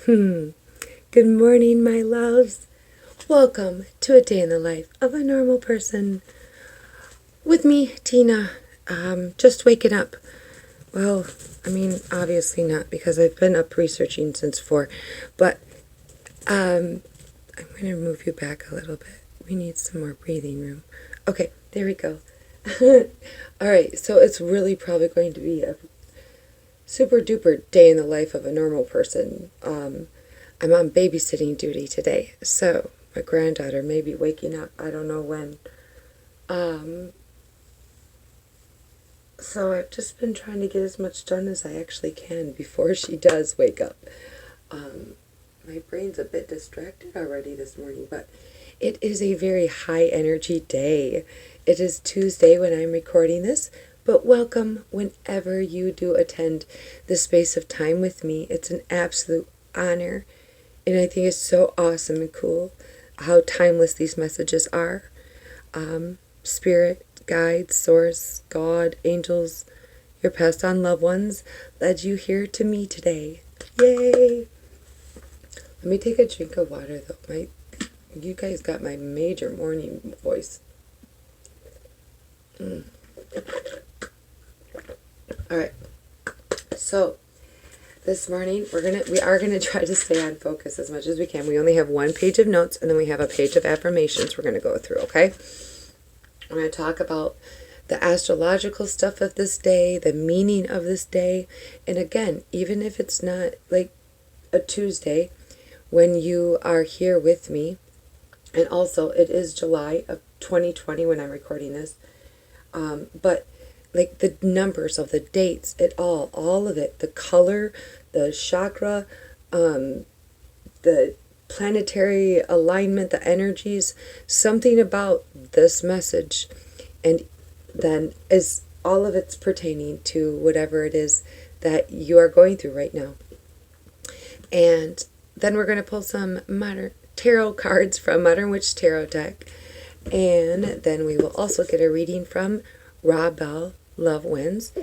Good morning, my loves. Welcome to a day in the life of a normal person. With me, Tina. Just waking up. Well, obviously not because I've been up researching since 4. But I'm going to move you back a little bit. We need some more breathing room. Okay, there we go. Alright, so it's really probably going to be a super duper day in the life of a normal person. I'm on babysitting duty today, so my granddaughter may be waking up. I don't know when. So I've just been trying to get as much done as I actually can before she does wake up. My brain's a bit distracted already this morning, but it is a very high energy day. It is Tuesday when I'm recording this, but welcome whenever you do attend the space of time with me. It's an absolute honor, and I think it's so awesome and cool how timeless these messages are. Spirit, guides, source, God, angels, your passed on loved ones led you here to me today. Yay! Let me take a drink of water though. You guys got my major morning voice. Alright. So this morning we are gonna try to stay on focus as much as we can. We only have one page of notes and then we have a page of affirmations we're gonna go through, okay? I'm going to talk about the astrological stuff of this day, the meaning of this day. And again, even if it's not like a Tuesday when you are here with me, and also it is July of 2020 when I'm recording this, but like the numbers of the dates, all of it, the color, the chakra, the planetary alignment, the energies, something about this message, and then is all of it's pertaining to whatever it is that you are going through right now. And then we're going to pull some modern tarot cards from Modern Witch Tarot deck, and then we will also get a reading from Ra Bell, Love Wins.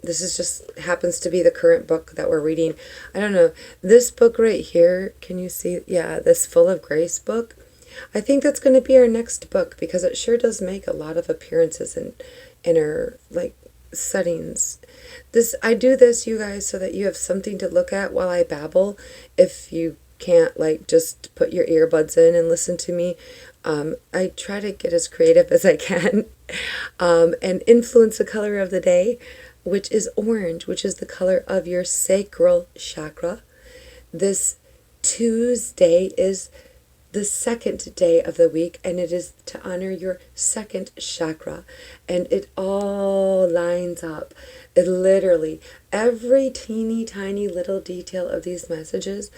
This is just happens to be the current book that we're reading. I don't know. This book right here, can you see? Yeah, this Full of Grace book. I think that's going to be our next book because it sure does make a lot of appearances in our like settings. I do this, you guys, so that you have something to look at while I babble. If you can't like just put your earbuds in and listen to me, I try to get as creative as I can and influence the color of the day, which is orange, which is the color of your sacral chakra. This Tuesday is the second day of the week, and it is to honor your second chakra. And it all lines up. It literally, every teeny tiny little detail of these messages,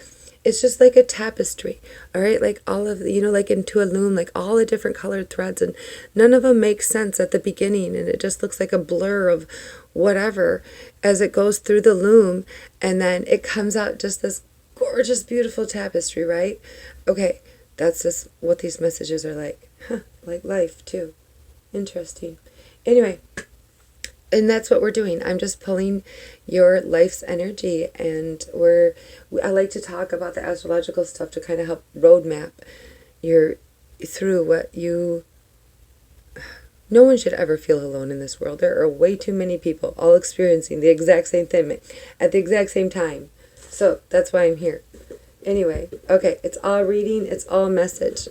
it's just like a tapestry, all right? Like all of, like into a loom, like all the different colored threads, and none of them make sense at the beginning, and it just looks like a blur of whatever as it goes through the loom, and then it comes out just this gorgeous, beautiful tapestry, right? Okay, that's just what these messages are like. Like life, too. Interesting. Anyway, and that's what we're doing. I'm just pulling your life's energy, and I like to talk about the astrological stuff to kind of help roadmap through what you... No one should ever feel alone in this world. There are way too many people all experiencing the exact same thing at the exact same time. So that's why I'm here. Anyway, okay, it's all reading, it's all message.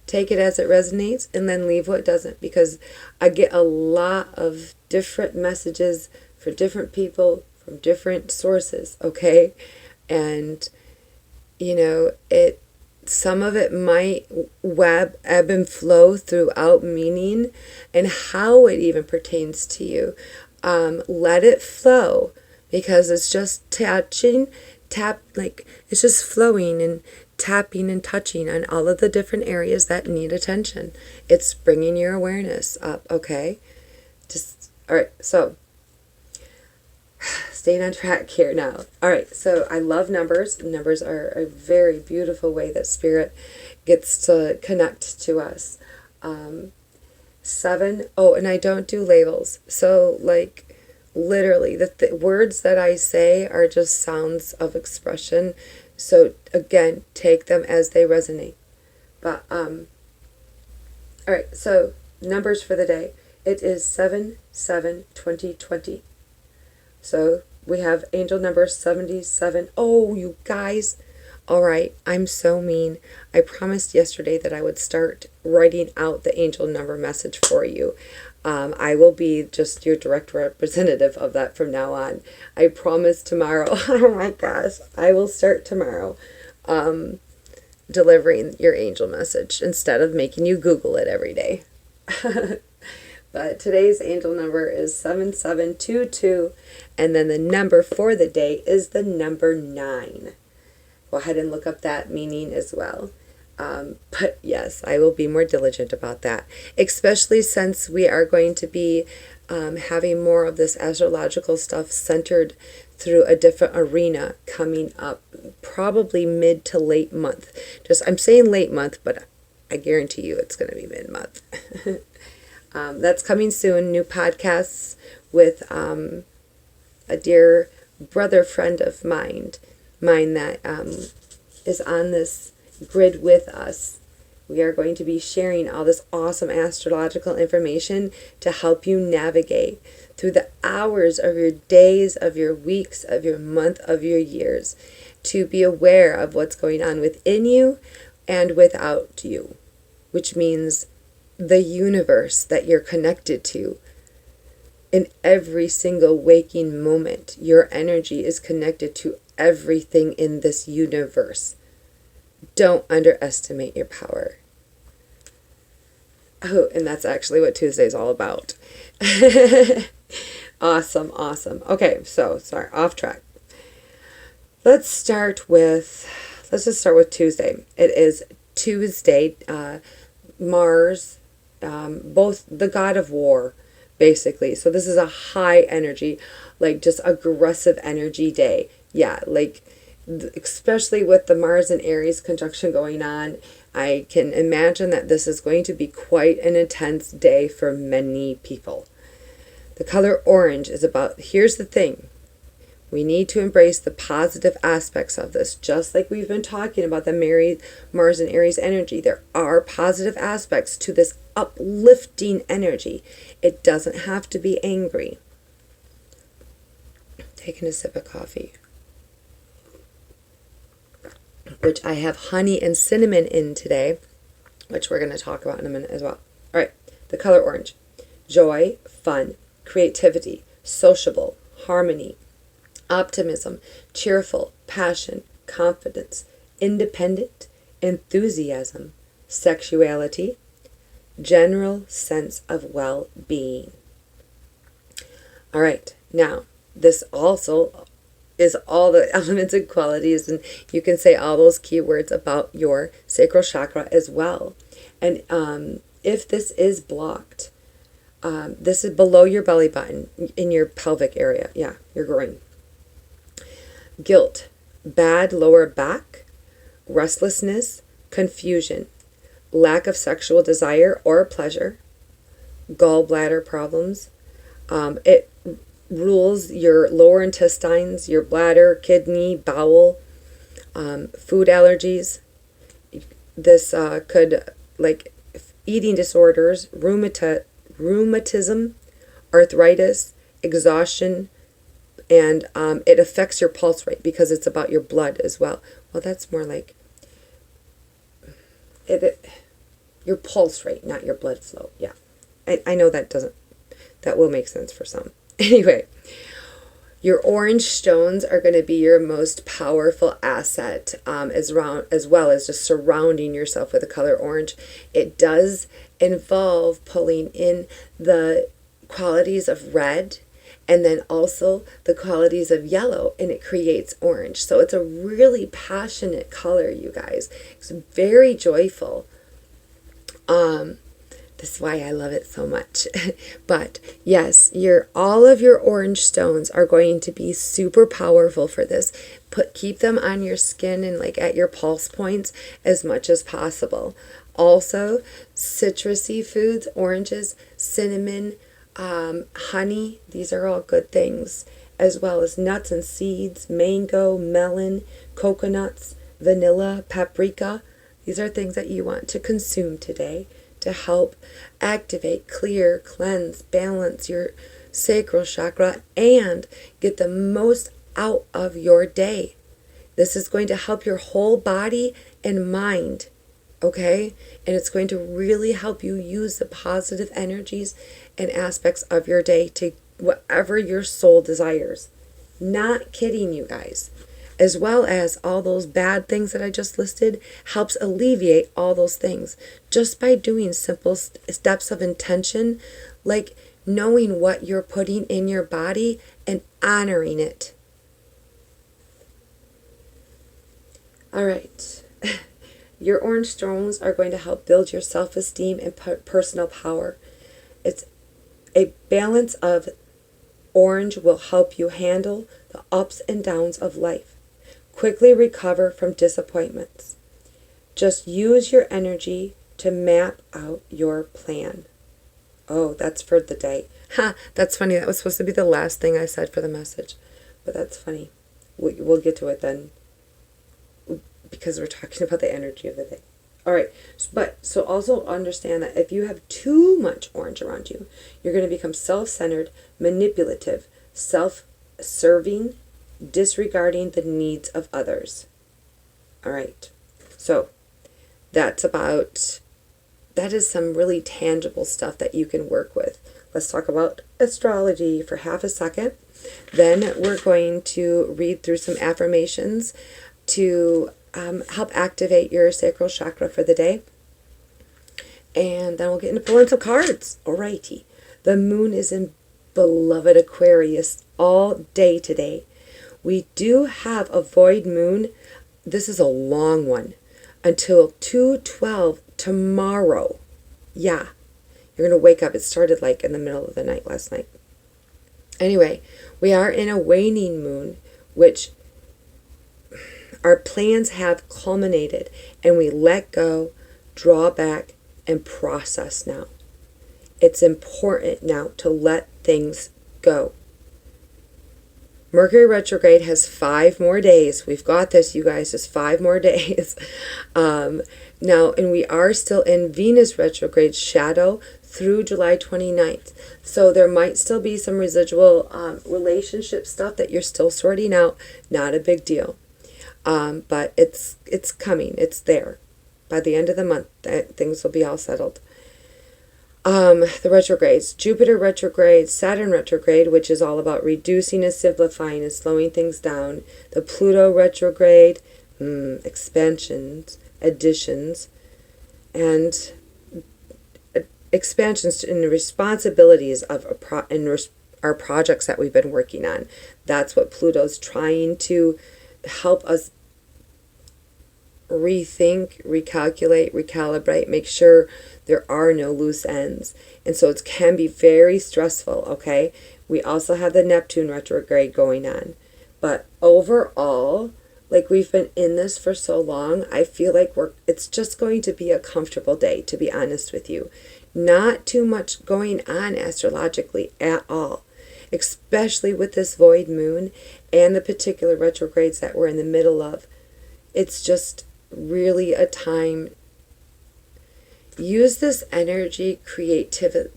Take it as it resonates and then leave what doesn't, because I get a lot of different messages for different people from different sources, okay? And, some of it might ebb and flow throughout meaning and how it even pertains to you. Let it flow, because it's just it's just flowing and tapping and touching on all of the different areas that need attention. It's bringing your awareness up, okay? All right, so staying on track here now. All right, so I love numbers. Numbers are a very beautiful way that Spirit gets to connect to us. 7, and I don't do labels. So, literally, the words that I say are just sounds of expression. So again, take them as they resonate. But all right, so numbers for the day. It is 7/7/2020. So we have angel number 77. Oh, you guys. All right, I'm so mean. I promised yesterday that I would start writing out the angel number message for you. I will be just your direct representative of that from now on. I promise tomorrow. Oh my gosh, I will start tomorrow delivering your angel message instead of making you Google it every day. But today's angel number is 7722, and then the number for the day is the number 9. Go ahead and look up that meaning as well. But yes, I will be more diligent about that, especially since we are going to be having more of this astrological stuff centered through a different arena coming up, probably mid to late month. I'm saying late month, but I guarantee you it's going to be mid-month. That's coming soon. New podcasts with a dear brother friend of mine that is on this grid with us. We are going to be sharing all this awesome astrological information to help you navigate through the hours of your days, of your weeks, of your month, of your years, to be aware of what's going on within you and without you, which means the universe that you're connected to. In every single waking moment, your energy is connected to everything in this universe. Don't underestimate your power. Oh, and that's actually what Tuesday's all about. Awesome. Okay, so sorry, off track. Let's just start with Tuesday. It is Tuesday, Mars, both the god of war, basically. So this is a high energy, like just aggressive energy day. Yeah, like especially with the Mars and Aries conjunction going on, I can imagine that this is going to be quite an intense day for many people. The color orange is about, here's the thing, we need to embrace the positive aspects of this, just like we've been talking about the Mars and Aries energy. There are positive aspects to this uplifting energy. It doesn't have to be angry. Taking a sip of coffee, which I have honey and cinnamon in today, which we're going to talk about in a minute as well. All right, the color orange. Joy, fun, creativity, sociable, harmony, optimism, cheerful, passion, confidence, independent, enthusiasm, sexuality, general sense of well-being. All right, now this also is all the elements and qualities, and you can say all those keywords about your sacral chakra as well. And if this is blocked, this is below your belly button, in your pelvic area, your groin. Guilt, bad lower back, restlessness, confusion, lack of sexual desire or pleasure, gallbladder problems. It rules your lower intestines, your bladder, kidney, bowel, food allergies. This could, like eating disorders, rheumatism, arthritis, exhaustion, and it affects your pulse rate because it's about your blood as well. Well, that's more like your pulse rate, not your blood flow. Yeah, I know that will make sense for some. Anyway, your orange stones are going to be your most powerful asset, as well as just surrounding yourself with the color orange. It does involve pulling in the qualities of red and then also the qualities of yellow, and it creates orange. So it's a really passionate color, you guys. It's very joyful. This is why I love it so much. But yes, all of your orange stones are going to be super powerful for this. Keep them on your skin and like at your pulse points as much as possible. Also, citrusy foods, oranges, cinnamon, honey, these are all good things, as well as nuts and seeds, mango, melon, coconuts, vanilla, paprika. These are things that you want to consume today to help activate, clear, cleanse, balance your sacral chakra and get the most out of your day. This is going to help your whole body and mind, okay? And it's going to really help you use the positive energies and aspects of your day to whatever your soul desires. Not kidding, you guys. As well as all those bad things that I just listed, helps alleviate all those things just by doing simple steps of intention, like knowing what you're putting in your body and honoring it. All right. Your orange stones are going to help build your self-esteem and personal power. It's a balance of orange will help you handle the ups and downs of life. Quickly recover from disappointments. Just use your energy to map out your plan. Oh, that's for the day. Ha, that's funny. That was supposed to be the last thing I said for the message. But that's funny. We'll get to it then, because we're talking about the energy of the day. All right. So also understand that if you have too much orange around you, you're going to become self-centered, manipulative, self-serving, disregarding the needs of others. All right. So that is some really tangible stuff that you can work with. Let's talk about astrology for half a second. Then we're going to read through some affirmations to help activate your sacral chakra for the day. And then we'll get into pulling some cards. Alrighty. The moon is in beloved Aquarius all day today. We do have a void moon. This is a long one. Until 2:12 tomorrow. Yeah. You're going to wake up. It started like in the middle of the night last night. Anyway, we are in a waning moon, which our plans have culminated, and we let go, draw back, and process now. It's important now to let things go. Mercury retrograde has 5 more days. We've got this, you guys, just 5 more days. Now, and we are still in Venus retrograde shadow through July 29th. So there might still be some residual relationship stuff that you're still sorting out. Not a big deal. But it's coming. It's there. By the end of the month, things will be all settled. The retrogrades. Jupiter retrograde, Saturn retrograde, which is all about reducing and simplifying and slowing things down. The Pluto retrograde, expansions, additions, and expansions in the responsibilities of our projects that we've been working on. That's what Pluto's trying to help us rethink, recalculate, recalibrate, make sure there are no loose ends. And so it can be very stressful, okay? We also have the Neptune retrograde going on. But overall, like we've been in this for so long, I feel like it's just going to be a comfortable day, to be honest with you. Not too much going on astrologically at all, especially with this void moon and the particular retrogrades that we're in the middle of. It's just really a time. Use this energy creatively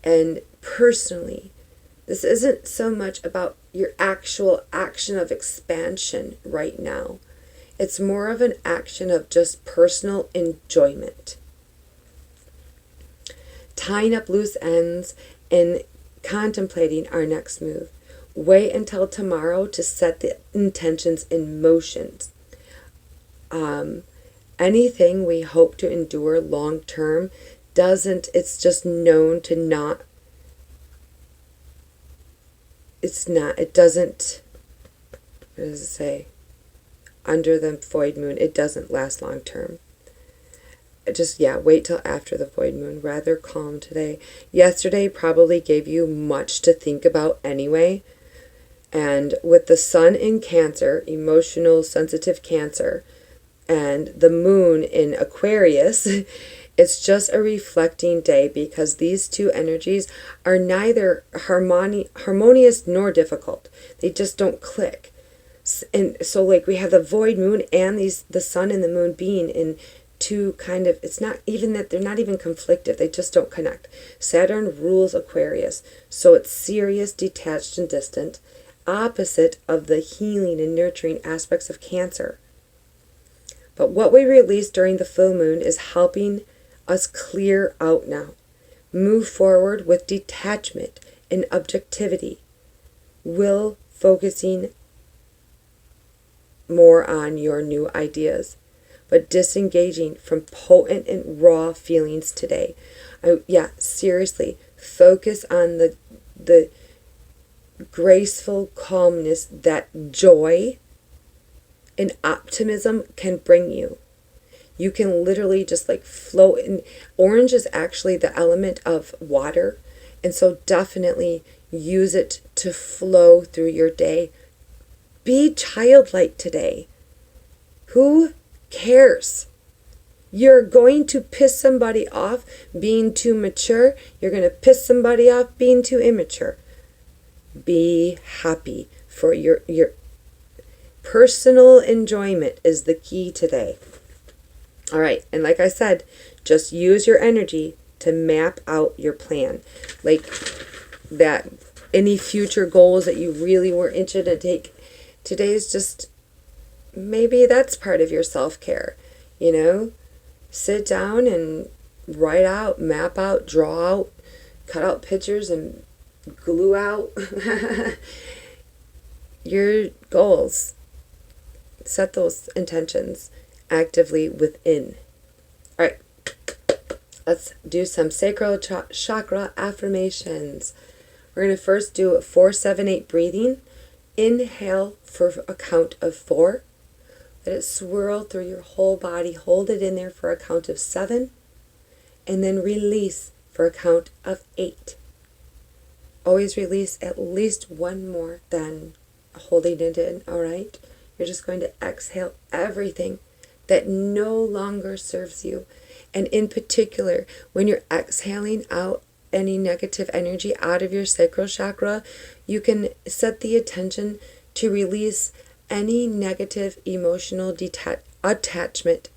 and personally. This isn't so much about your actual action of expansion right now. It's more of an action of just personal enjoyment. Tying up loose ends and contemplating our next move. Wait until tomorrow to set the intentions in motion. Anything we hope to endure long term it's just known to not, it doesn't, what does it say? Under the void moon, it doesn't last long term. Wait till after the void moon. Rather calm today. Yesterday probably gave you much to think about anyway. And with the sun in Cancer, emotional, sensitive Cancer, and the moon in Aquarius, It's just a reflecting day because these two energies are neither harmonious nor difficult. They just don't click. And so like we have the void moon and the sun and the moon being in two kind of, it's not even that they're not even conflictive, they just don't connect. Saturn rules Aquarius, so it's serious, detached, and distant, opposite of the healing and nurturing aspects of Cancer. But what we release during the full moon is helping us clear out now. Move forward with detachment and objectivity, will focusing more on your new ideas, but disengaging from potent and raw feelings today. Seriously, focus on the graceful calmness that joy and optimism can bring you. You can literally just like float in. Orange is actually the element of water, and so definitely use it to flow through your day. Be childlike today. Who cares? You're going to piss somebody off being too mature. You're going to piss somebody off being too immature. Be happy for your personal enjoyment is the key today. All right, and like I said, just use your energy to map out your plan. Like that, any future goals that you really were interested to take. Today's just, maybe that's part of your self-care, you know? Sit down and write out, map out, draw out, cut out pictures and glue out your goals. Set those intentions actively within. All right, let's do some sacral chakra affirmations. We're going to first do a 4-7-8 breathing. Inhale for a count of 4. Let it swirl through your whole body. Hold it in there for a count of 7. And then release for a count of 8. Always release at least one more than holding it in, all right? You're just going to exhale everything that no longer serves you. And in particular, when you're exhaling out any negative energy out of your sacral chakra, you can set the attention to release any negative emotional attachment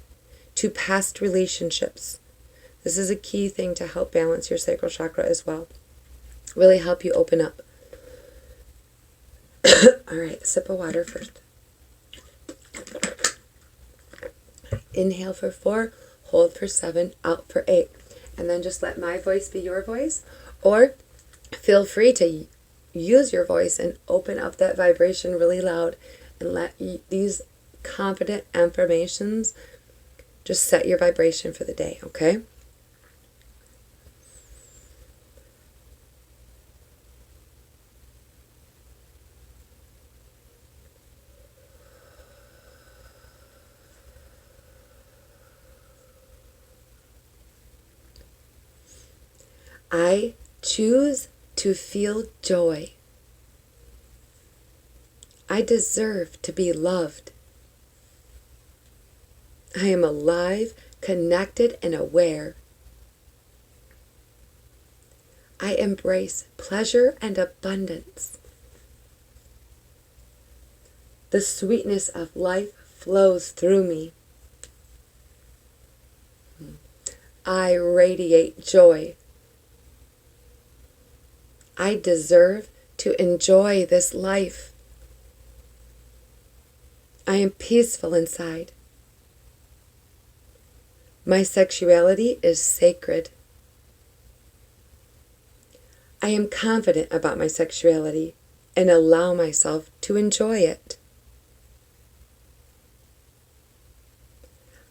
to past relationships. This is a key thing to help balance your sacral chakra as well. Really help you open up. All right, sip of water first. Inhale for 4, hold for 7, out for 8. And then just let my voice be your voice. Or feel free to use your voice and open up that vibration really loud and let these confident affirmations just set your vibration for the day, okay? I choose to feel joy. I deserve to be loved. I am alive, connected, and aware. I embrace pleasure and abundance. The sweetness of life flows through me. I radiate joy. I deserve to enjoy this life. I am peaceful inside. My sexuality is sacred. I am confident about my sexuality and allow myself to enjoy it.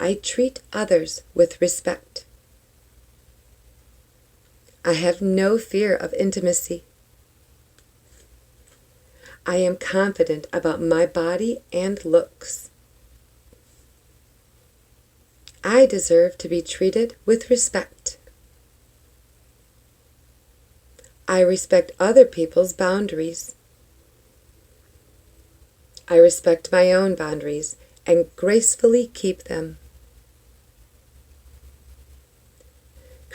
I treat others with respect. I have no fear of intimacy. I am confident about my body and looks. I deserve to be treated with respect. I respect other people's boundaries. I respect my own boundaries and gracefully keep them.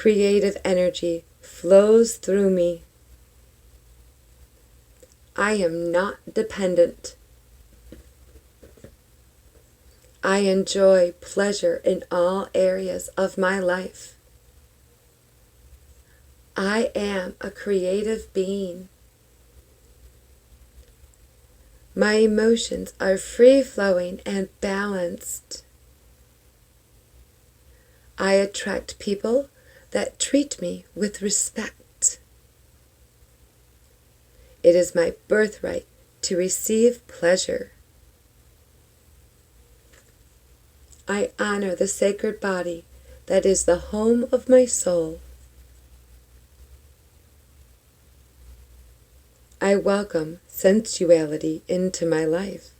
creative energy flows through me. I am not dependent. I enjoy pleasure in all areas of my life. I am a creative being. My emotions are free-flowing and balanced. I attract people that treat me with respect. It is my birthright to receive pleasure. I honor the sacred body that is the home of my soul. I welcome sensuality into my life.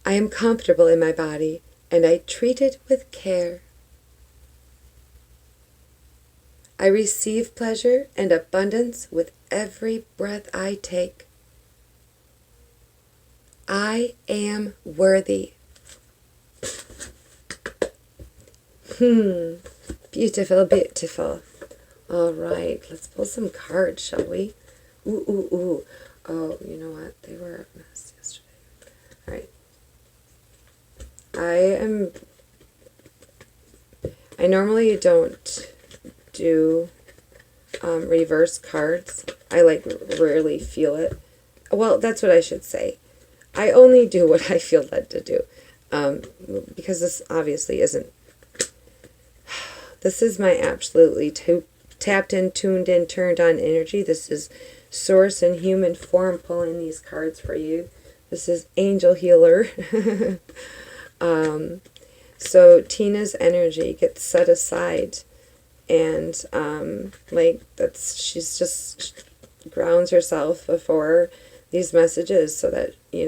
I am comfortable in my body and I treat it with care. I receive pleasure and abundance with every breath I take. I am worthy. Beautiful, beautiful. All right, let's pull some cards, shall we? Ooh, ooh, ooh. Oh, you know what? They were a mess yesterday. All right. I normally don't do reverse cards. I rarely feel it. Well, that's what I should say. I only do what I feel led to do. Because this obviously isn't. This is my absolutely tapped in, tuned in, turned on energy. This is Source in human form pulling these cards for you. This is Angel Healer. So Tina's energy gets set aside, and she's just grounds herself before these messages so that she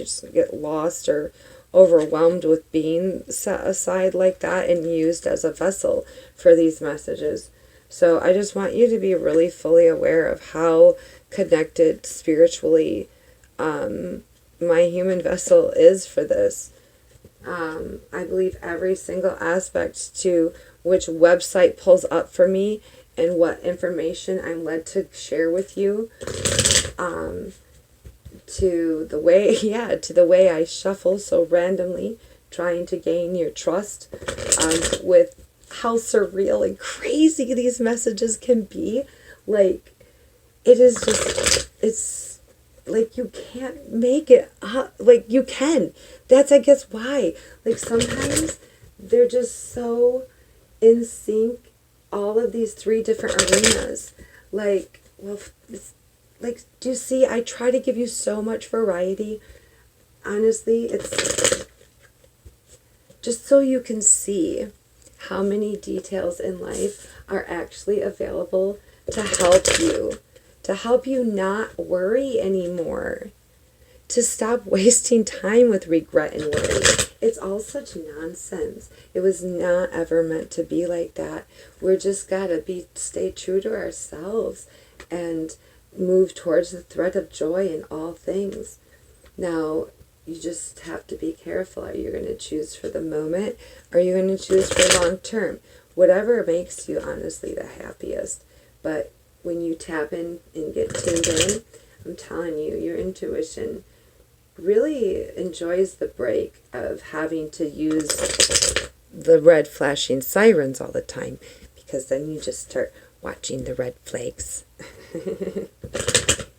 doesn't get lost or overwhelmed with being set aside like that and used as a vessel for these messages. So I just want you to be really fully aware of how connected spiritually my human vessel is for this. I believe every single aspect to which website pulls up for me and what information I'm led to share with you, to the way I shuffle so randomly, trying to gain your trust, with how surreal and crazy these messages can be. Like, it's like you can't make it up. Like, you can. That's, I guess, why. Like, sometimes they're just so in sync, all of these 3 different arenas. Like, well, do you see, I try to give you so much variety. Honestly, it's just so you can see how many details in life are actually available to help you not worry anymore, to stop wasting time with regret and worry. It's all such nonsense. It was not ever meant to be like that. We're just gotta stay true to ourselves and move towards the thread of joy in all things. Now, you just have to be careful. Are you going to choose for the moment? Or are you going to choose for long term? Whatever makes you honestly the happiest. But when you tap in and get tuned in, I'm telling you, your intuition really enjoys the break of having to use the red flashing sirens all the time, because then you just start watching the red flags.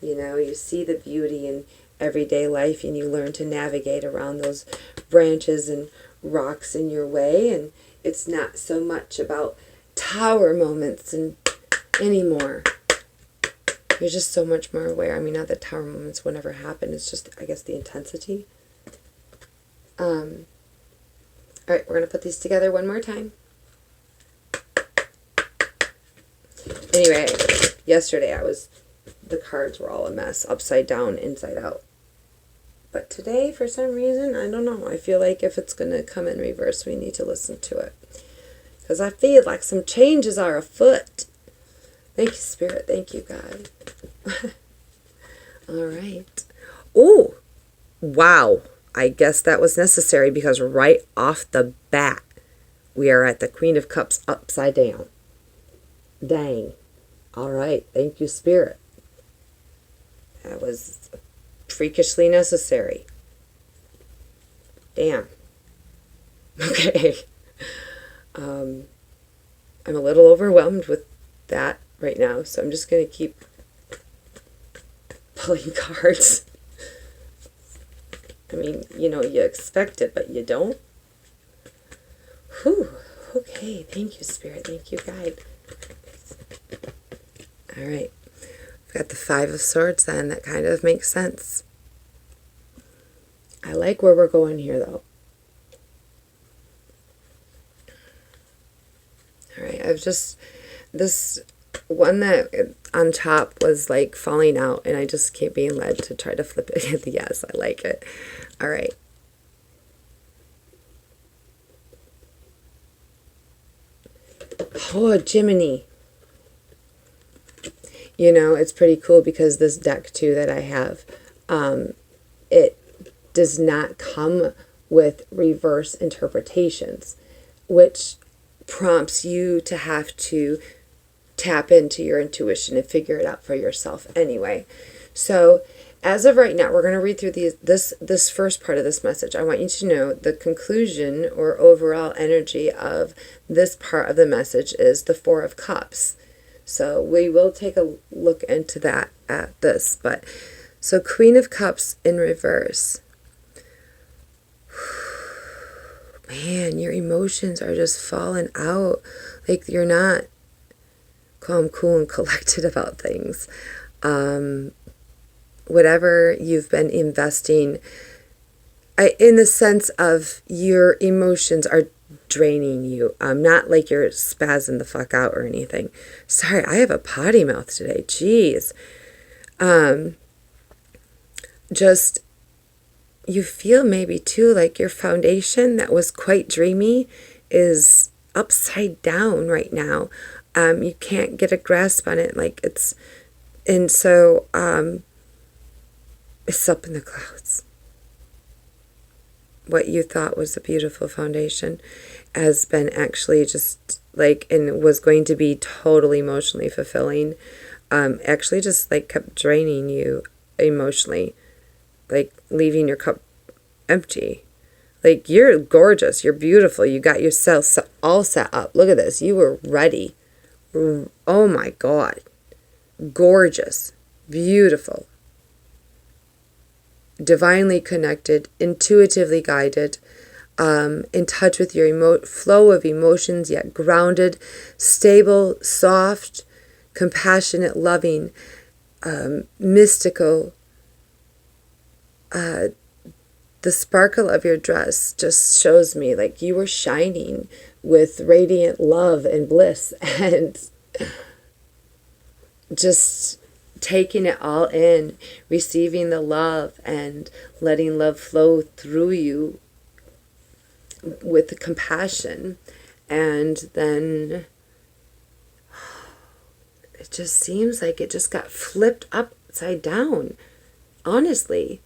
You see the beauty in everyday life, and you learn to navigate around those branches and rocks in your way, and it's not so much about tower moments anymore. You're just so much more aware. I mean, not that tower moments will never happen. It's just, I guess, the intensity. All right, we're going to put these together one more time. Anyway, yesterday the cards were all a mess, upside down, inside out. But today, for some reason, I don't know, I feel like if it's going to come in reverse, we need to listen to it. Because I feel like some changes are afoot. Thank you, Spirit. Thank you, God. All right. Oh, wow. I guess that was necessary, because right off the bat, We are at the Queen of Cups upside down. Dang. All right. Thank you, Spirit. That was freakishly necessary. Damn. Okay. I'm a little overwhelmed with that right now, so I'm just going to keep pulling cards. I mean, you expect it, but you don't. Whew. Okay. Thank you, Spirit. Thank you, Guide. All right. I've got the Five of Swords then. That kind of makes sense. I like where we're going here, though. All right. This one that on top was like falling out, and I just keep being led to try to flip it. Yes, I like it. All right. Oh, Jiminy. It's pretty cool because this deck, too, that I have, it does not come with reverse interpretations, which prompts you to have to tap into your intuition and figure it out for yourself anyway. So as of right now, we're going to read through this first part of this message. I want you to know the conclusion or overall energy of this part of the message is the Four of Cups. So we will take a look into that at this. But so Queen of Cups in reverse. Man, your emotions are just falling out. Like you're not calm, cool, and collected about things. Whatever you've been investing, in the sense of your emotions are draining you. Not like you're spazzing the fuck out or anything. Sorry, I have a potty mouth today. Jeez. Just, you feel maybe too like your foundation that was quite dreamy is upside down right now. You can't get a grasp on it. And so it's up in the clouds. What you thought was a beautiful foundation has been actually just and was going to be totally emotionally fulfilling, actually just kept draining you emotionally, leaving your cup empty. You're gorgeous, you're beautiful, you got yourself all set up. Look at this, you were ready. Oh my God. Gorgeous, beautiful, divinely connected, intuitively guided, in touch with your flow of emotions, yet grounded, stable, soft, compassionate, loving, mystical. The sparkle of your dress just shows me you were shining with radiant love and bliss and just taking it all in, receiving the love and letting love flow through you with the compassion. And then it just seems like it just got flipped upside down, honestly.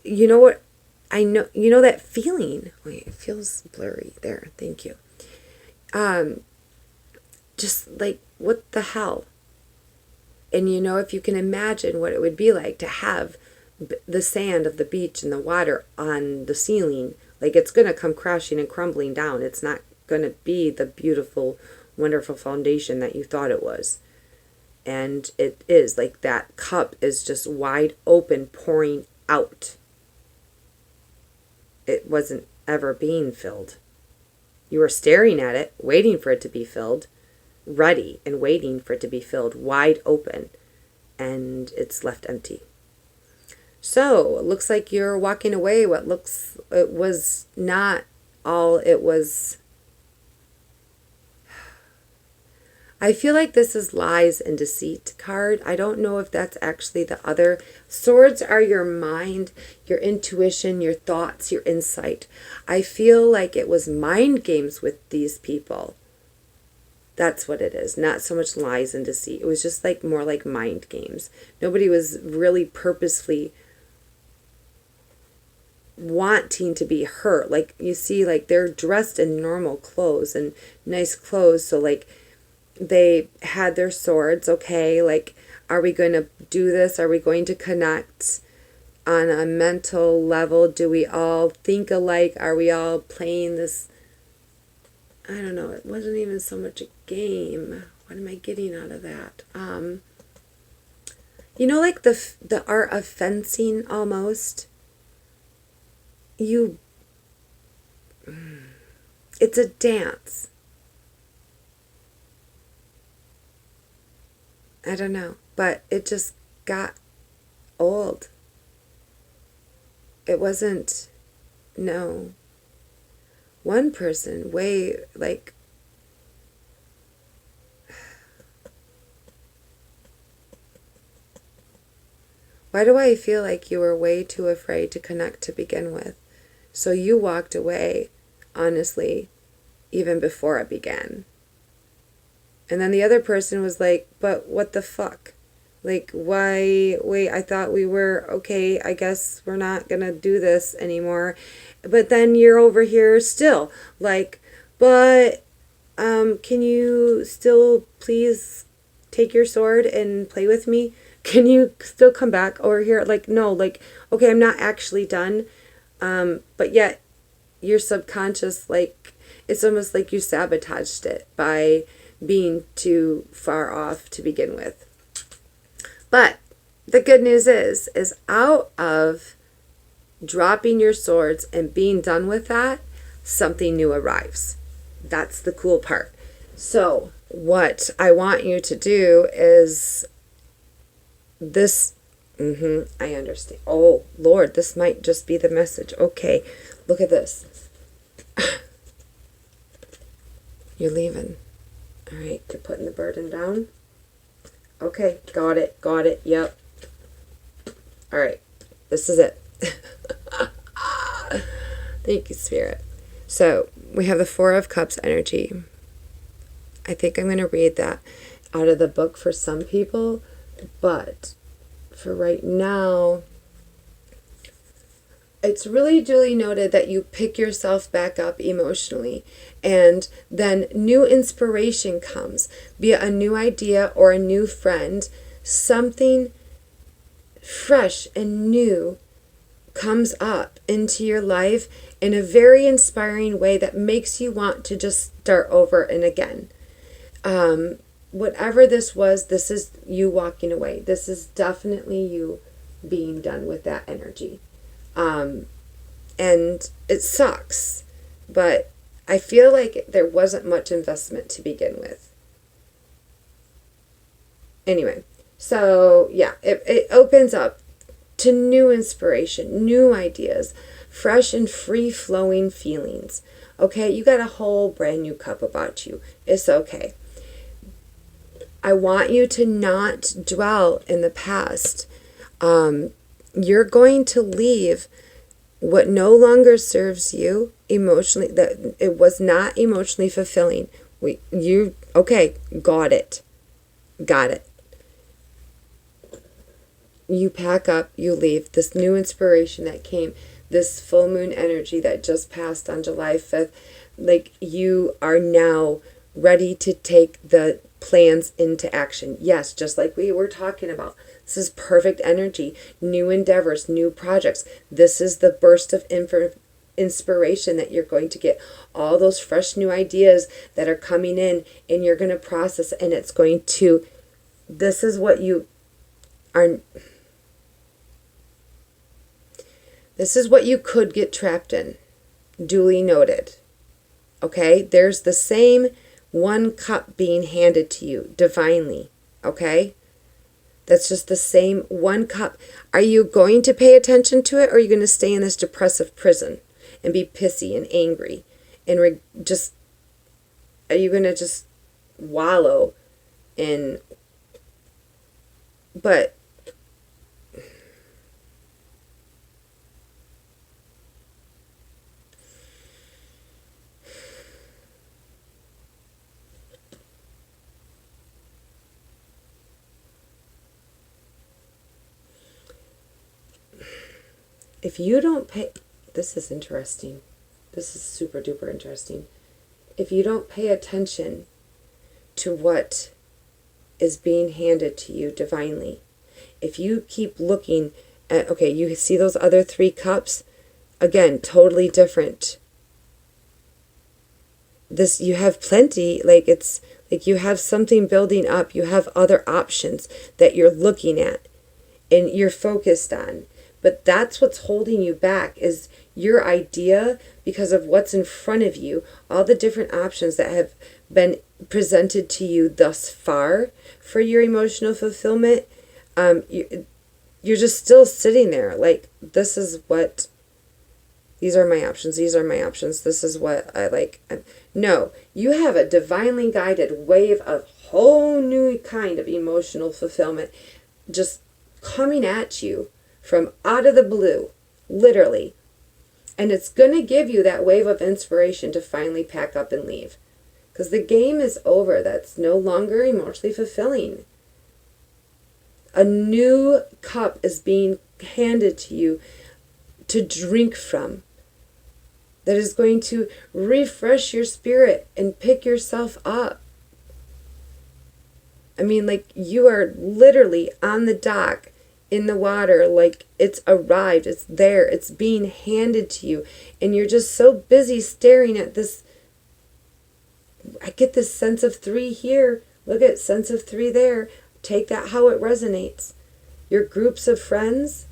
You know what? I know, that feeling. Wait, it feels blurry there. Thank you. Just what the hell? And if you can imagine what it would be like to have the sand of the beach and the water on the ceiling, it's going to come crashing and crumbling down. It's not going to be the beautiful, wonderful foundation that you thought it was. And it is that cup is just wide open, pouring out. It wasn't ever being filled. You were staring at it, waiting for it to be filled, ready and waiting for it to be filled, wide open, and it's left empty. So it looks like you're walking away it was not all it was. I feel like this is lies and deceit card. I don't know if that's actually the other. Swords are your mind, your intuition, your thoughts, your insight. I feel like it was mind games with these people. That's what it is. Not so much lies and deceit. It was just more like mind games. Nobody was really purposefully wanting to be hurt. Like, you see, like, they're dressed in normal clothes and nice clothes. So, like, they had their swords. Okay, like, are we going to do this? Are we going to connect on a mental level? Do we all think alike? Are we all playing this? I don't know. It wasn't even so much a game. What am I getting out of that? You know, like the art of fencing almost. It's a dance. I don't know, but it just got old. It wasn't, no. One person, way, like, why do I feel like you were way too afraid to connect to begin with? So you walked away, honestly, even before it began. And then the other person was like, but what the fuck? Like, why? Wait, I thought we were okay. I guess we're not going to do this anymore. But then you're over here still. Like, but can you still please take your sword and play with me? Can you still come back over here? Like, no, like, okay, I'm not actually done. But yet, your subconscious, like, it's almost like you sabotaged it by being too far off to begin with. But the good news is out of dropping your swords and being done with that, something new arrives. That's the cool part. So what I want you to do is this. I understand. Oh, Lord, this might just be the message. Okay, look at this. You're leaving. All right, you're putting the burden down. Okay, got it, yep. All right, this is it. Thank you, Spirit. So, we have the Four of Cups energy. I think I'm going to read that out of the book for some people, but for right now, it's really duly noted that you pick yourself back up emotionally, and then new inspiration comes, be it a new idea or a new friend. Something fresh and new comes up into your life in a very inspiring way that makes you want to just start over and again. Whatever this was, this is you walking away. This is definitely you being done with that energy. And it sucks, but I feel like there wasn't much investment to begin with. Anyway, so yeah, it opens up to new inspiration, new ideas, fresh and free-flowing feelings. Okay, you got a whole brand new cup about you. It's okay. I want you to not dwell in the past. You're going to leave what no longer serves you emotionally, that it was not emotionally fulfilling. Okay, got it. You pack up, you leave. This new inspiration that came, this full moon energy that just passed on July 5th, like, you are now ready to take the plans into action. Yes, just like we were talking about. This is perfect energy, new endeavors, new projects. This is the burst of inspiration that you're going to get. All those fresh new ideas that are coming in, and you're going to process, and it's going to, this is what you are, this is what you could get trapped in. Duly noted. Okay? There's the same one cup being handed to you divinely. Okay? That's just the same one cup. Are you going to pay attention to it, or are you going to stay in this depressive prison and be pissy and angry and are you going to just wallow in, but if you don't pay, this is interesting. This is super duper interesting. If you don't pay attention to what is being handed to you divinely, if you keep looking at, okay, you see those other 3 cups? Again, totally different. This, you have plenty, like it's like you have something building up. You have other options that you're looking at and you're focused on. But that's what's holding you back is your idea because of what's in front of you, all the different options that have been presented to you thus far for your emotional fulfillment. You're just still sitting there like, this is what, these are my options, these are my options, this is what I like. No, you have a divinely guided wave of whole new kind of emotional fulfillment just coming at you from out of the blue, literally. And it's going to give you that wave of inspiration to finally pack up and leave. Because the game is over. That's no longer emotionally fulfilling. A new cup is being handed to you to drink from. That is going to refresh your spirit and pick yourself up. I mean, like, you are literally on the dock in the water, like it's arrived, it's there, it's being handed to you, and you're just so busy staring at this. I get this sense of 3 here, look at sense of 3 there. Take that how it resonates. Your groups of friends,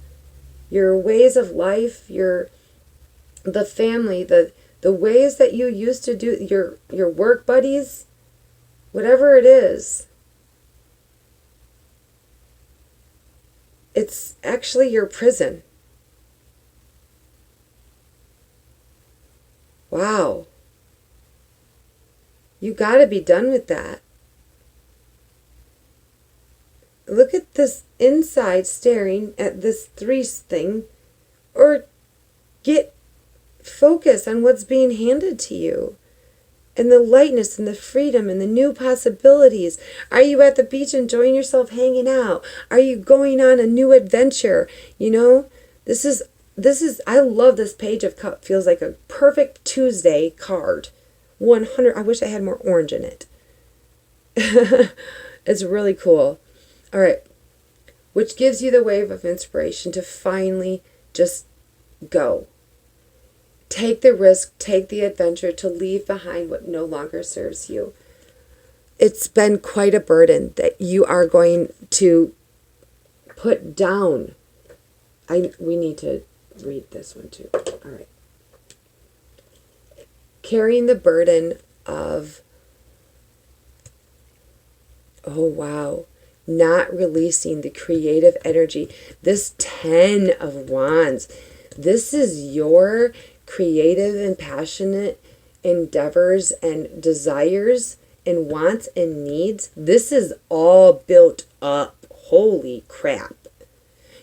your ways of life, the family, the ways that you used to do, your work buddies, whatever it is. It's actually your prison. Wow. You got to be done with that. Look at this inside staring at this 3 thing, or get focused on what's being handed to you. And the lightness and the freedom and the new possibilities. Are you at the beach enjoying yourself hanging out? Are you going on a new adventure? You know, this is, I love this page of cup. Feels like a perfect Tuesday card. 100, I wish I had more orange in it. It's really cool. All right. Which gives you the wave of inspiration to finally just go. Take the risk, take the adventure to leave behind what no longer serves you. It's been quite a burden that you are going to put down. We need to read this one too. All right. Carrying the burden of, oh wow, not releasing the creative energy. This 10 of Wands, this is your creative and passionate endeavors and desires and wants and needs. This is all built up. Holy crap.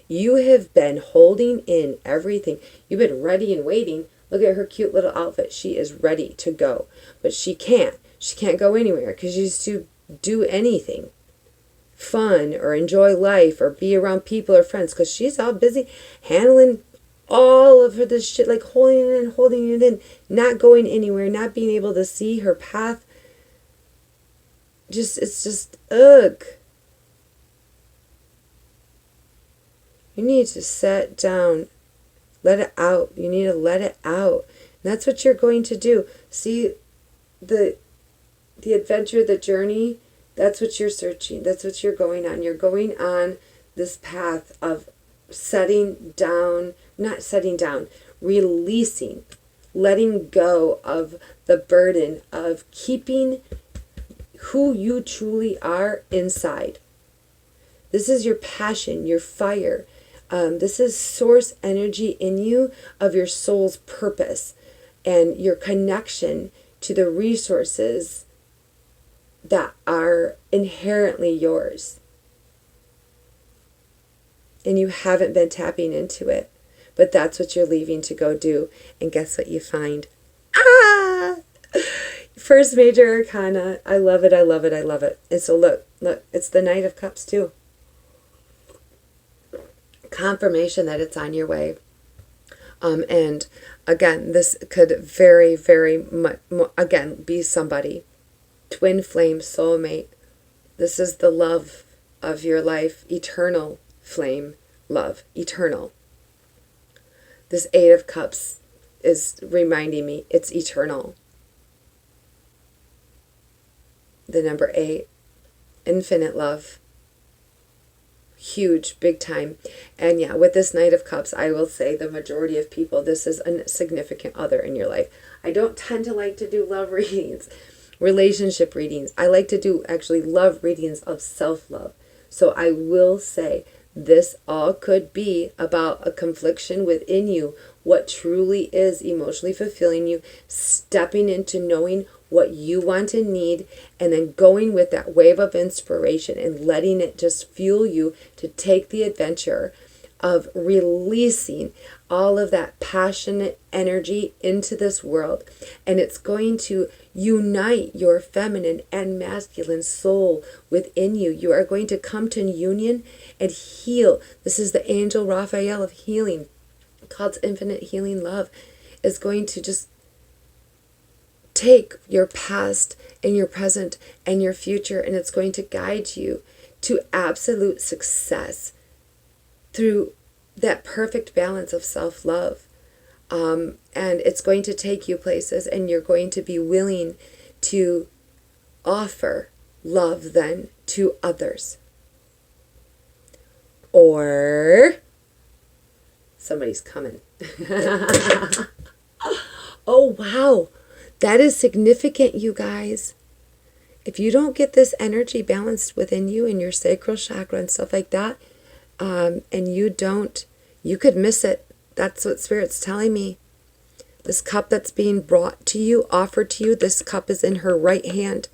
You have been holding in everything. You've been ready and waiting. Look at her cute little outfit. She is ready to go. But she can't. She can't go anywhere because she used to do anything fun or enjoy life or be around people or friends because she's all busy handling all of her this shit, like holding it in, not going anywhere, not being able to see her path. It's just, ugh. You need to sit down, let it out. You need to let it out. And that's what you're going to do. See, the adventure, the journey, that's what you're searching. That's what you're going on. You're going on this path of releasing, letting go of the burden of keeping who you truly are inside. This is your passion, your fire. This is source energy in you of your soul's purpose and your connection to the resources that are inherently yours. And you haven't been tapping into it. But that's what you're leaving to go do. And guess what you find? First major arcana. I love it, I love it, I love it. And so look, it's the Knight of Cups too. Confirmation that it's on your way. And again, this could very, very much, again, be somebody. Twin flame, soulmate. This is the love of your life. Eternal flame, love. Eternal. This Eight of Cups is reminding me it's eternal. The number 8, infinite love. Huge, big time. And yeah, with this Knight of Cups, I will say the majority of people, this is a significant other in your life. I don't tend to like to do love readings, relationship readings. I like to do actually love readings of self-love. So I will say this all could be about a confliction within you, what truly is emotionally fulfilling you, stepping into knowing what you want and need, and then going with that wave of inspiration and letting it just fuel you to take the adventure of releasing all of that passionate energy into this world. And it's going to unite your feminine and masculine soul within you. You are going to come to union and heal. This is the angel Raphael of healing, called infinite healing love, is going to just take your past and your present and your future, and it's going to guide you to absolute success through that perfect balance of self-love. And it's going to take you places, and you're going to be willing to offer love then to others. Or somebody's coming. Oh, wow. That is significant, you guys. If you don't get this energy balanced within you and your sacral chakra and stuff like that, and you could miss it. That's what Spirit's telling me. This cup that's being brought to you, offered to you, this cup is in her right hand.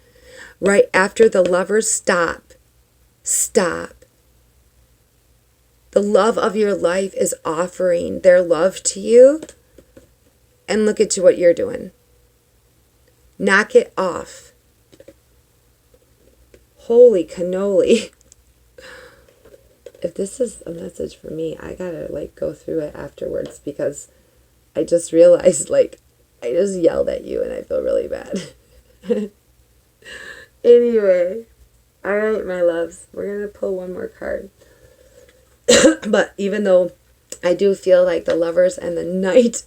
Right after the lovers, stop. Stop. The love of your life is offering their love to you. And look at what you're doing. Knock it off. Holy cannoli. If this is a message for me, I gotta go through it afterwards, because I just realized I just yelled at you and I feel really bad. Anyway, all right, my loves, we're gonna pull one more card. But even though I do feel like the Lovers and the Knight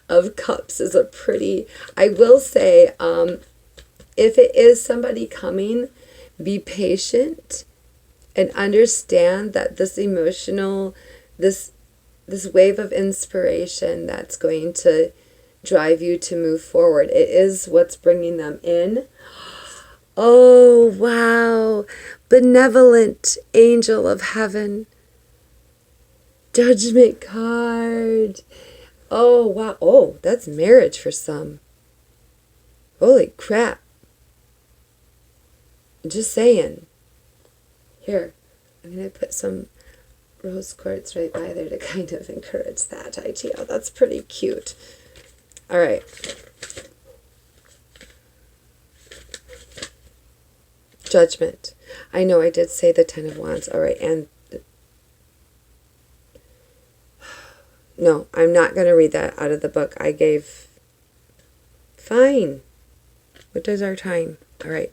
of Cups is a pretty, I will say, if it is somebody coming, be patient and understand that this emotional, this wave of inspiration that's going to drive you to move forward, it is what's bringing them in. Oh, wow. Benevolent angel of heaven. Judgment card. Oh, wow. Oh, that's marriage for some. Holy crap. Just saying. Here, I'm going to put some rose quartz right by there to kind of encourage that idea. That's pretty cute. All right. Judgment. I know I did say the Ten of Wands. All right, and no, I'm not going to read that out of the book I gave. Fine. What is our time? All right.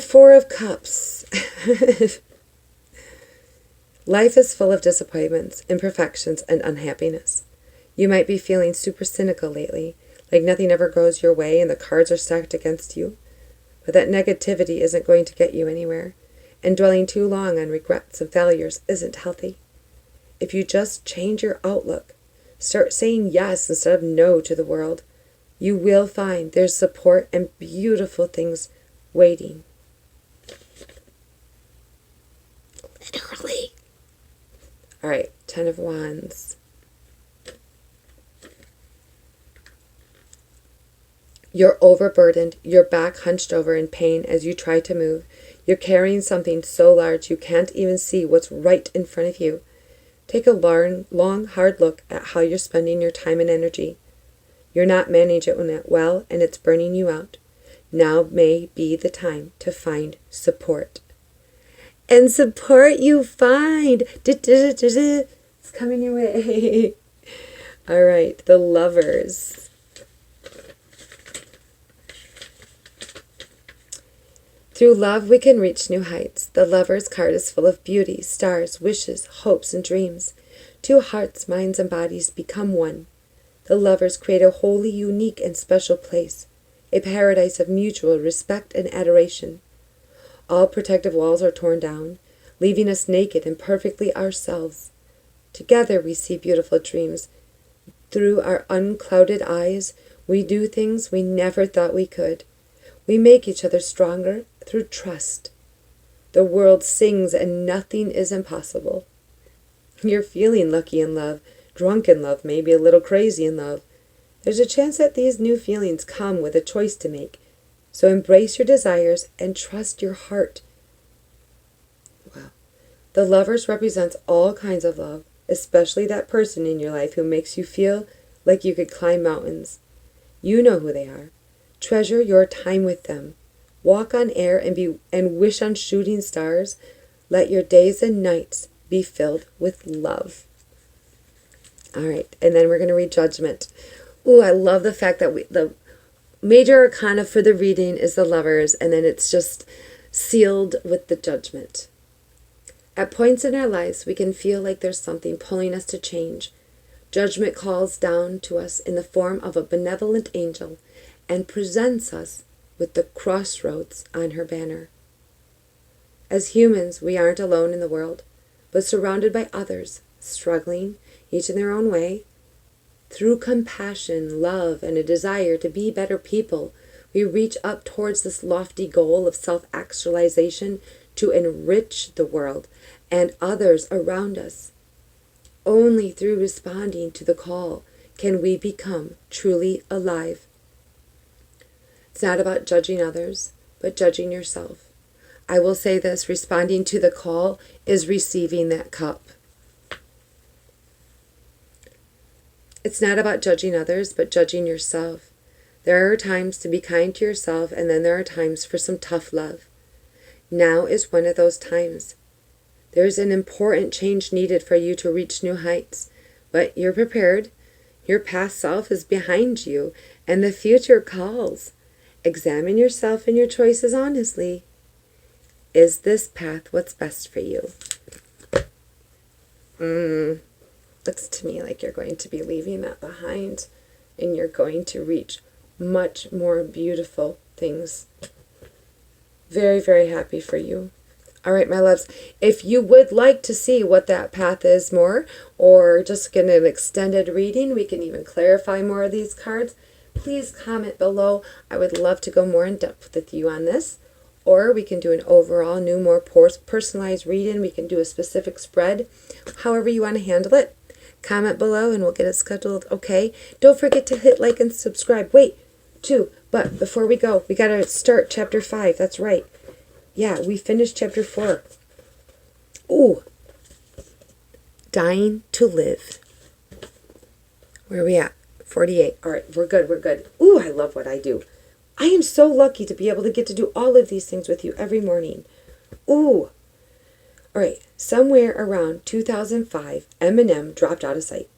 Four of Cups. Life is full of disappointments, imperfections, and unhappiness. You might be feeling super cynical lately, like nothing ever goes your way and the cards are stacked against you. But that negativity isn't going to get you anywhere, and dwelling too long on regrets and failures isn't healthy. If you just change your outlook, start saying yes instead of no to the world, you will find there's support and beautiful things waiting. Literally. All right, Ten of Wands. You're overburdened, your back hunched over in pain as you try to move. You're carrying something so large you can't even see what's right in front of you. Take a long, hard look at how you're spending your time and energy. You're not managing it well, and it's burning you out. Now may be the time to find support. And support you find It's coming your way. All right, the Lovers. Through love we can reach new heights. The Lovers card is full of beauty, stars, wishes, hopes, and dreams. Two hearts, minds, and bodies become one. The Lovers create a wholly unique and special place, a paradise of mutual respect and adoration. All protective walls are torn down, leaving us naked and perfectly ourselves. Together we see beautiful dreams. Through our unclouded eyes, we do things we never thought we could. We make each other stronger through trust. The world sings and nothing is impossible. You're feeling lucky in love, drunk in love, maybe a little crazy in love. There's a chance that these new feelings come with a choice to make. So embrace your desires and trust your heart. Wow. The Lovers represents all kinds of love, especially that person in your life who makes you feel like you could climb mountains. You know who they are. Treasure your time with them. Walk on air and wish on shooting stars. Let your days and nights be filled with love. All right, and then we're going to read Judgment. Ooh, I love the fact that the major arcana for the reading is the Lovers, and then it's just sealed with the Judgment. At points in our lives, we can feel like there's something pulling us to change. Judgment calls down to us in the form of a benevolent angel and presents us with the crossroads on her banner. As humans, we aren't alone in the world, but surrounded by others, struggling, each in their own way. Through compassion, love, and a desire to be better people, we reach up towards this lofty goal of self-actualization to enrich the world and others around us. Only through responding to the call can we become truly alive. It's not about judging others, but judging yourself. I will say this, responding to the call is receiving that cup. It's not about judging others, but judging yourself. There are times to be kind to yourself, and then there are times for some tough love. Now is one of those times. There's an important change needed for you to reach new heights, but you're prepared. Your past self is behind you, and the future calls. Examine yourself and your choices honestly. Is this path what's best for you? Looks to me like you're going to be leaving that behind, and you're going to reach much more beautiful things. Very, very happy for you. All right, my loves, if you would like to see what that path is more, or just get an extended reading, we can even clarify more of these cards, please comment below. I would love to go more in depth with you on this. Or we can do an overall new, more personalized reading. We can do a specific spread, however you want to handle it. Comment below and we'll get it scheduled, okay? Don't forget to hit like and subscribe. Wait, but before we go, we got to start chapter 5. That's right. Yeah, we finished chapter 4. Ooh. Dying to live. Where are we at? 48. All right, we're good. Ooh, I love what I do. I am so lucky to be able to get to do all of these things with you every morning. Ooh. All right, somewhere around 2005, Eminem dropped out of sight.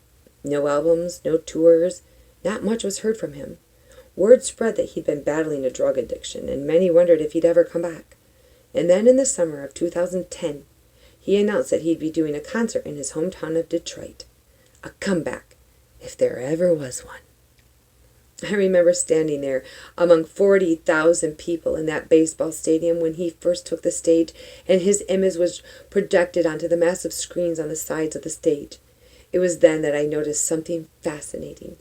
No albums, no tours, not much was heard from him. Word spread that he'd been battling a drug addiction, and many wondered if he'd ever come back. And then in the summer of 2010, he announced that he'd be doing a concert in his hometown of Detroit. A comeback, if there ever was one. I remember standing there among 40,000 people in that baseball stadium when he first took the stage, and his image was projected onto the massive screens on the sides of the stage. It was then that I noticed something fascinating.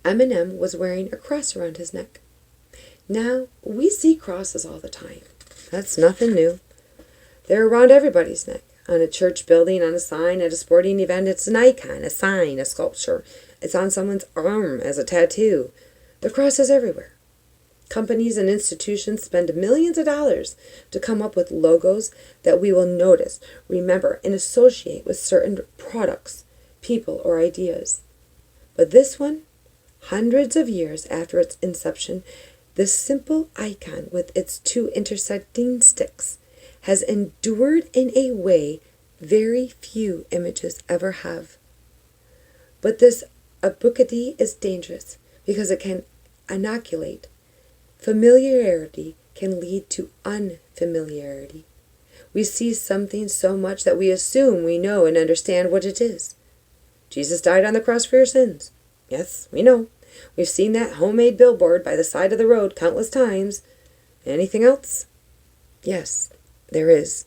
Eminem was wearing a cross around his neck. Now, we see crosses all the time. That's nothing new. They're around everybody's neck. On a church building, on a sign, at a sporting event, it's an icon, a sign, a sculpture. It's on someone's arm as a tattoo. The cross is everywhere. Companies and institutions spend millions of dollars to come up with logos that we will notice, remember, and associate with certain products, people, or ideas. But this one, hundreds of years after its inception, this simple icon with its two intersecting sticks has endured in a way Very few images ever have. But this ubiquity is dangerous because it can inoculate. Familiarity can lead to unfamiliarity. We see something so much that we assume we know and understand what it is. Jesus died on the cross for your sins. Yes, we know. We've seen that homemade billboard by the side of the road countless times. Anything else? Yes, there is.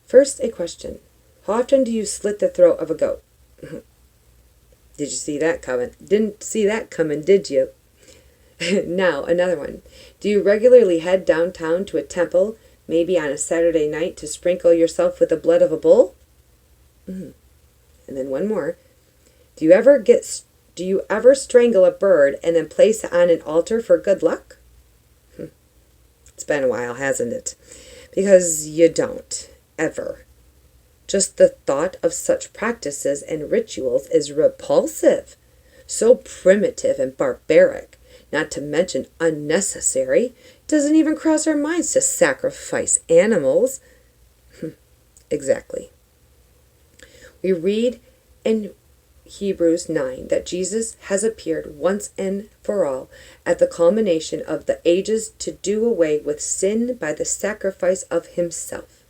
First, a question. How often do you slit the throat of a goat? Did you see that coming? Didn't see that coming, did you? Now, another one. Do you regularly head downtown to a temple, maybe on a Saturday night, to sprinkle yourself with the blood of a bull? And then one more. Do you ever strangle a bird and then place it on an altar for good luck? It's been a while, hasn't it? Because you don't, ever. Just the thought of such practices and rituals is repulsive, so primitive and barbaric, not to mention unnecessary. It doesn't even cross our minds to sacrifice animals. Exactly. We read in Hebrews 9 that Jesus has appeared once and for all at the culmination of the ages to do away with sin by the sacrifice of himself.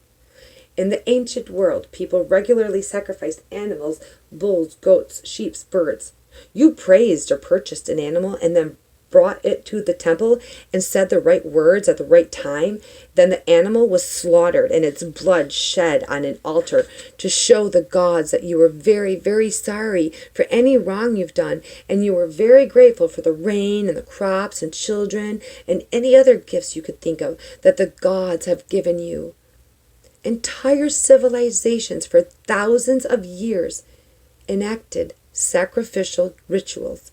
In the ancient world, people regularly sacrificed animals, bulls, goats, sheep, birds. You praised or purchased an animal and then brought it to the temple and said the right words at the right time. Then the animal was slaughtered and its blood shed on an altar to show the gods that you were very, very sorry for any wrong you've done, and you were very grateful for the rain and the crops and children and any other gifts you could think of that the gods have given you. Entire civilizations for thousands of years enacted sacrificial rituals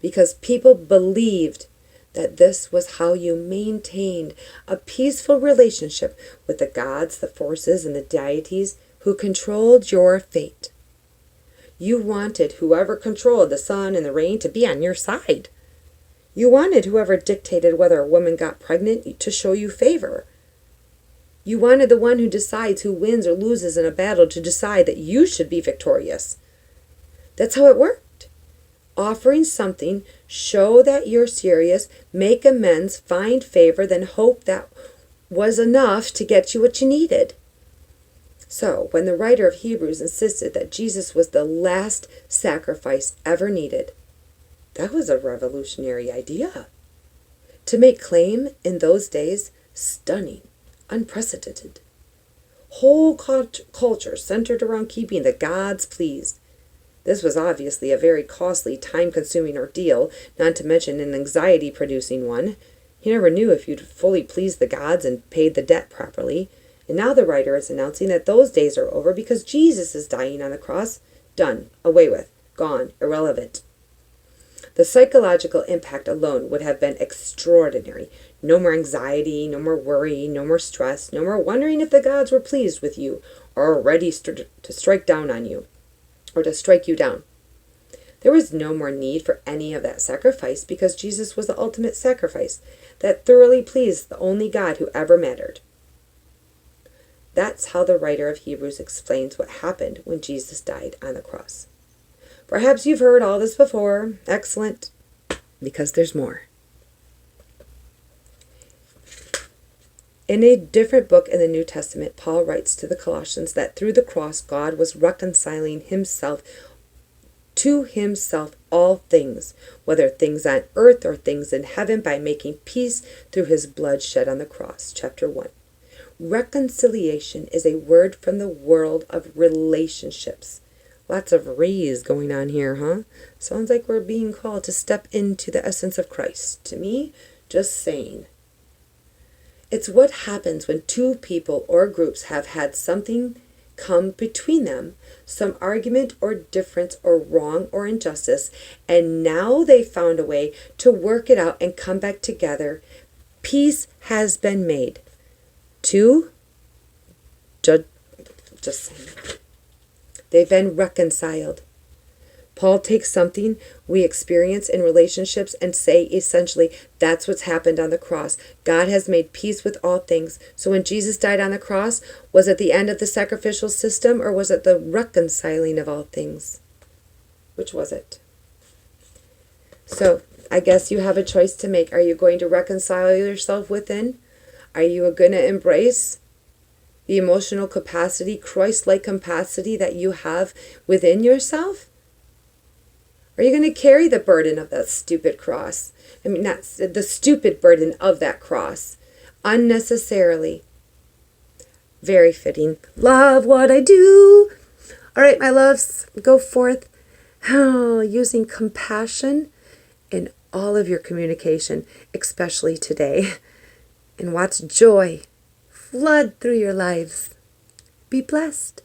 because people believed that this was how you maintained a peaceful relationship with the gods, the forces, and the deities who controlled your fate. You wanted whoever controlled the sun and the rain to be on your side. You wanted whoever dictated whether a woman got pregnant to show you favor. You wanted the one who decides who wins or loses in a battle to decide that you should be victorious. That's how it worked. Offering something, show that you're serious, make amends, find favor, then hope that was enough to get you what you needed. So, when the writer of Hebrews insisted that Jesus was the last sacrifice ever needed, that was a revolutionary idea. To make claim in those days, stunning, unprecedented. Whole culture centered around keeping the gods pleased. This was obviously a very costly, time-consuming ordeal, not to mention an anxiety-producing one. You never knew if you'd fully pleased the gods and paid the debt properly. And now the writer is announcing that those days are over because Jesus is dying on the cross. Done. Away with. Gone. Irrelevant. The psychological impact alone would have been extraordinary. No more anxiety, no more worry, no more stress, no more wondering if the gods were pleased with you or ready to strike down on you, or to strike you down. There was no more need for any of that sacrifice because Jesus was the ultimate sacrifice that thoroughly pleased the only God who ever mattered. That's how the writer of Hebrews explains what happened when Jesus died on the cross. Perhaps you've heard all this before. Excellent. Because there's more. In a different book in the New Testament, Paul writes to the Colossians that through the cross, God was reconciling himself to himself all things, whether things on earth or things in heaven, by making peace through his blood shed on the cross. Chapter 1. Reconciliation is a word from the world of relationships. Lots of re's going on here, huh? Sounds like we're being called to step into the essence of Christ. To me, just saying. It's what happens when two people or groups have had something come between them, some argument or difference or wrong or injustice, and now they found a way to work it out and come back together. Peace has been made. Just saying. They've been reconciled. Paul takes something we experience in relationships and say essentially that's what's happened on the cross. God has made peace with all things. So when Jesus died on the cross, was it the end of the sacrificial system, or was it the reconciling of all things? Which was it? So I guess you have a choice to make. Are you going to reconcile yourself within? Are you going to embrace the emotional capacity, Christ-like capacity that you have within yourself? Are you going to carry the burden of that stupid cross? I mean, not the stupid burden of that cross. Unnecessarily. Very fitting. Love what I do. All right, my loves, go forth using compassion in all of your communication, especially today. And watch joy flood through your lives. Be blessed.